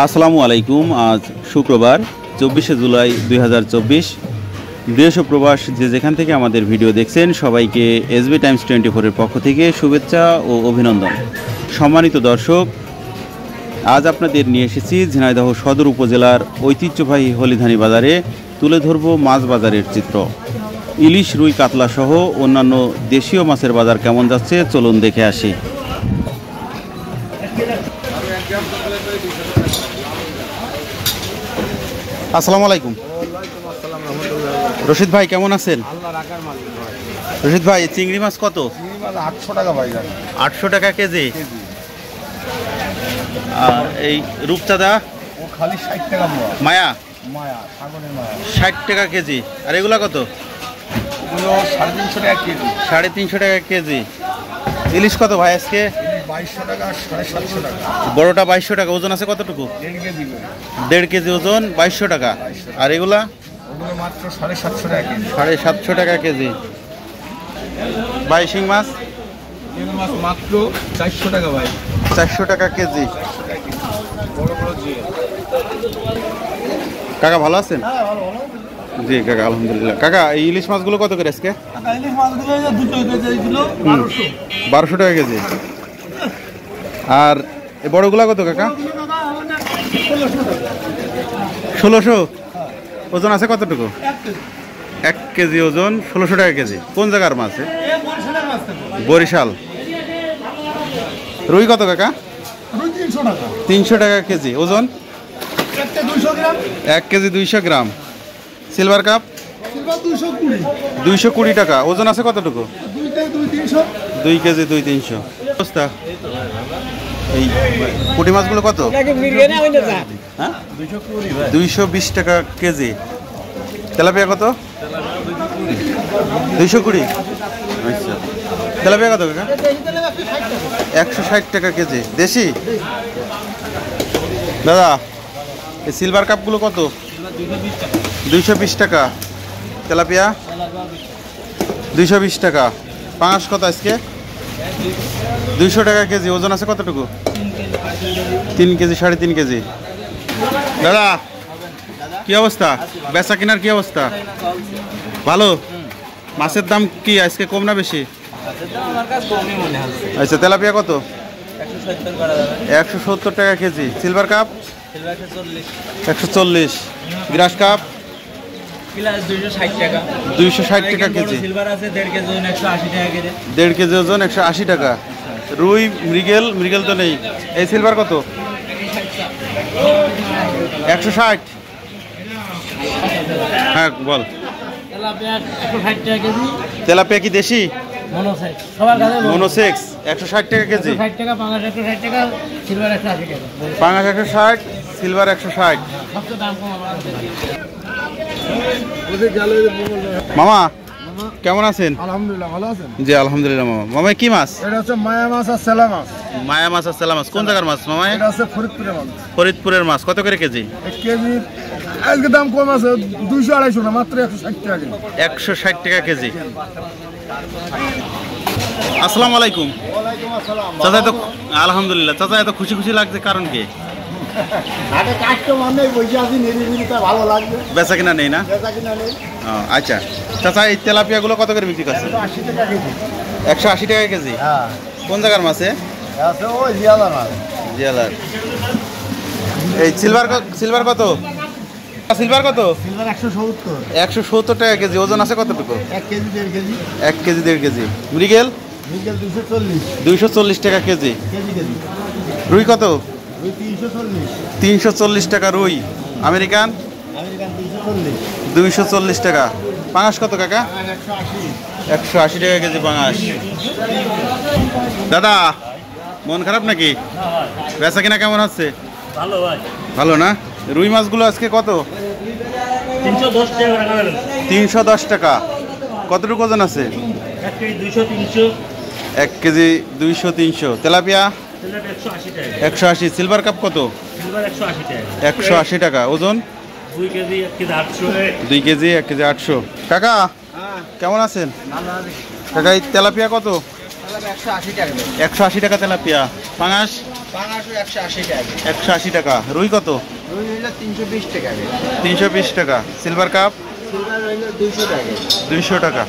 আসসালামু আলাইকুম। আজ শুক্রবার 24শে জুলাই 2024। দেশ ও প্রবাস যে যেখান থেকে আমাদের ভিডিও দেখছেন সবাইকে এসবি টাইমস 24-এর পক্ষ থেকে শুভেচ্ছা ও অভিনন্দন। সম্মানিত দর্শক, আজ আপনাদের নিয়ে এসেছি ঝিনাইদহ সদর উপজেলার ঐতিহ্যবাহী হলিধানি বাজারে। তুলে ধরব মাছ বাজারের চিত্র। ইলিশ, রুই, কাতলা সহ অন্যান্য দেশীয় মাছের বাজার কেমন যাচ্ছে চলুন দেখে আসি। আসসালামু আলাইকুম। রশিদ ভাই কেমন আছেন? রশিদ ভাই, চিংড়ি মাছ কত? 800 টাকা ভাই। 800 টাকা কেজি। আর এই রূপচাঁদা ও খালি 60 টাকা মায়া মায়া সাগরের মায়া 60 টাকা কেজি। আর এগুলা কত? এগুলো 350 টাকা কেজি। 350 টাকা কেজি। ইলিশ কত ভাই আজকে? 2200 টাকা 750 টাকা। বড়টা 2200 টাকা। ওজন আছে কতটুকু? 1.5 কেজি। 1.5 কেজি ওজন, 2200 টাকা। আর এগুলা? ওগুলো মাত্র 750 টাকা কেজি। 750 টাকা কেজি। বাইশিং মাছ? এগুলো মাছ মাত্র 400 টাকা ভাই। 400 টাকা কেজি। বড় বড় জিয়ে। কাকা ভালো আছেন? হ্যাঁ, ভালো ভালো। জি কাকা, আলহামদুলিল্লাহ। কাকা, এই ইলিশ মাছগুলো কত করে আজকে? ইলিশ মাছগুলো 2 কেজি ছিল 1200। 1200 টাকা কেজি। আর এই বড়গুলা কত কাকা? 1600। ওজন আছে কতটুকু? 1 কেজি ওজন, 1600 টাকা কেজি। কোন জায়গার মাছ? বরিশাল। রুই কত কাকা? 300 টাকা। 300 টাকা কেজি। ওজন? 200 gram. 1 KG 200 gram. Silver cup? Silver 220। 220 টাকা। ওজন আছে কতটুকু? 2 কেজি 2-300। অবস্থা এই পুঁটি মাছগুলো কত? হ্যাঁ, 220 টাকা কেজি। তেলাপিয়া কত? 220। আচ্ছা, তেলাপিয়া কত কাকা? 160 টাকা কেজি। দেশি? দাদা, এই সিলভার কাপগুলো কত? 220 টাকা। তেলাপিয়া 220 টাকা। পাঙাশ কত আজকে? 200 টাকা কেজি। ওজন আছে কতটুকু? 3 কেজি 3.5 কেজি। দাদা, কি অবস্থা? বেচা কেনার কি অবস্থা? ভালো। মাছের দাম কি আজকে কম না বেশি? আচ্ছা, তেলাপিয়া কত? 170 টাকা কেজি। Silver cup? 140। গ্রাস কাপ? 260 টাকা কেজি। 1.5 কেজি ওজন, 180 টাকা। রুই, মৃগেল তো নেই। এই সিলভার কত? 160। হ্যাঁ বল। তেলাপিয়া কি দেশি? মনোসেক্স 160 টাকা কেজি। পাঙাশ 160, সিলভার 160। মামা কেমন আছেন? আলহামদুলিল্লাহ, ভালো আছেন? জি আলহামদুলিল্লাহ। মামা, মামা কি মাছ? এটা হচ্ছে মায়া মাছ আর সেলা মাছ। মায়া মাছ আর সেলা মাছ। কোন জায়গার মাছ মামা? এটা হচ্ছে ফরিদপুরের মাছ। ফরিদপুরের মাছ। কত করে কেজি? 1 কেজি আজকে দাম কম আছে, 200-250 না, মাত্র 160 টাকা কেজি। 160 টাকা কেজি। আসসালামু আলাইকুম। ওয়ালাইকুম আসসালাম। চাচা তো আলহামদুলিল্লাহ। চাচা এত খুশি খুশি লাগছে, কারণ কি? হাটে কাস্টমার নেই, বসে আছি নিরিবিলিতে, ভালো লাগবে। বেচা কিনা নেই না? বেচা কিনা নেই। ও আচ্ছা। চাচা, এই তেলাপিয়াগুলো কত করে বিক্রি করছে? 180 টাকা কেজি। 180 টাকা কেজি। হ্যাঁ, কোন জায়গার মাছে? আছে ওই জিয়ালা মাছ। জিয়ালার। এই সিলভার কত? সিলভার কত? সিলভার 170। 170 টাকা কেজি। ওজন আছে কতটুকু? 1 কেজি 1.5 কেজি। 1 KG 1.5 KG. মৃগেল? মিগেল 240 240 টাকা কেজি। KG KG. রুই কত? ওই 340। 340 টাকা রুই। আমেরিকান? আমেরিকান 240। 240 টাকা। পাঙাশ কত কাকা? 180। 180 টাকা কেজি পাঙাশ। দাদা, মন খারাপ নাকি? বেচা কিনা কেমন হচ্ছে? ভালো ভাই। ভালো না? রুই মাছগুলো আজকে কত? 310 টাকা। 310 টাকা। কতটুকু ওজন আছে? 1 কেজি 200-300। 1 কেজি 200-300। তেলাপিয়া? 180 টাকা। 180। সিলভার কাপ কত? সিলভার 180 টাকা। 180 টাকা। ওজন? 2 কেজি 1 কেজি 800। 2 KG 1 KG 800। কাকা কেমন আছেন? কাকা, এই তেলাপিয়া কত? 180 টাকা। 180 টাকা তেলাপিয়া। পাঙাশ? পাঙাশ 180 টাকা 180 টাকা। রুই কত? রুই হইলো 320 টাকা 320 টাকা। সিলভার কাপ সিলভার হইলো 200 টাকা 200 টাকা।